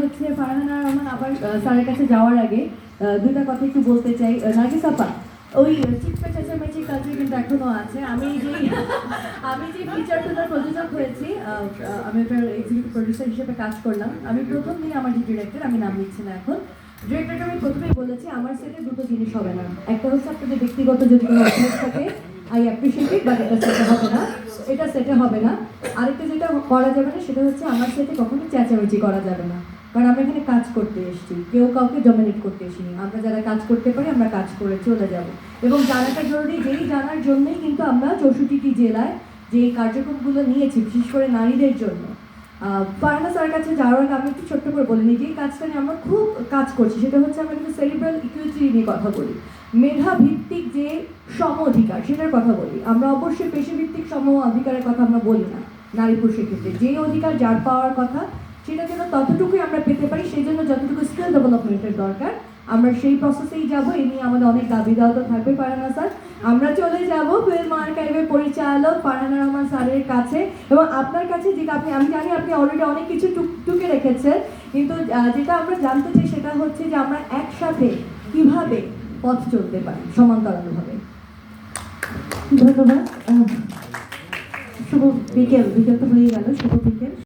হচ্ছে ফারহানা রহমান আবার স্যারের কাছে যাওয়ার আগে দুটা কথা একটু বলতে চাই। নার্গিস আপা, ওই চিৎপা চেঁচামেচির কাজে কিন্তু এখনো আছে। আমি যে ফিচার ফিল্মের প্রযোজক হয়েছি, আমি ওটার এক্সিকিউটিভ প্রডিউসার হিসেবে কাজ করলাম। আমি প্রথম দিন আমার যে ডিরেক্টর, আমি নাম নিচ্ছি না এখন, ডিরেক্টরকে আমি প্রথমেই বলেছি আমার সেটে দুটো জিনিস হবে না। একটা হচ্ছে আপনাদের ব্যক্তিগত যদি কোনো অভ্যাস থাকে, আই অ্যাপ্রিসিয়েট ইট, বাট এটা সেটে হবে না, এটা সেটে হবে না। আরেকটা যেটা করা যাবে না সেটা হচ্ছে আমার সেটে কখনো চেঁচামেচি করা যাবে না, কারণ আমরা এখানে কাজ করতে এসেছি, কেউ কাউকে ডমিনেট করতে এসেছি। আমরা যারা কাজ করতে পারি আমরা কাজ করে চলে যাব। এবং জানাটা জরুরি, যেই জানার জন্যই কিন্তু আমরা 64টি জেলায় যে কার্যক্রমগুলো নিয়েছি, বিশেষ করে নারীদের জন্য। ফারহানা স্যারের কাছে যাওয়ার আগে আমি একটু ছোট্ট করে বলি, যেই কাজটা নিয়ে আমরা খুব কাজ করছি সেটা হচ্ছে আমরা কিন্তু সেরিব্রাল ইকুইটি নিয়ে কথা বলি, মেধা ভিত্তিক যে সম অধিকার সেটার কথা বলি। আমরা অবশ্যই পেশাভিত্তিক সম অধিকারের কথা আমরা বলি না। নারী পুরুষের ক্ষেত্রে যে অধিকার যার পাওয়ার কথা সেটা যেন ততটুকুই আমরা পেতে পারি, সেই জন্য যতটুকু স্কিল ডেভেলপমেন্টের দরকার আমরা সেই প্রসেসেই যাব। এই নিয়ে আমাদের অনেক দাবি দেওয়া তো থাকবে ফারহানা স্যার। আমরা চলে যাব ফিল্ম আর্কাইভের পরিচালক ফারহানা রহমান স্যারের কাছে এবং আপনার কাছে, যেটা আমি জানি আপনি অলরেডি অনেক কিছু টুকে রেখেছেন, কিন্তু যেটা আমরা জানতে চাই সেটা হচ্ছে যে আমরা একসাথে কিভাবে পথ চলতে পারি সমান্তরালভাবে। ধন্যবাদ। শুভ বিকেল, বিকেল তো হয়ে গেল, শুভ বিকেল।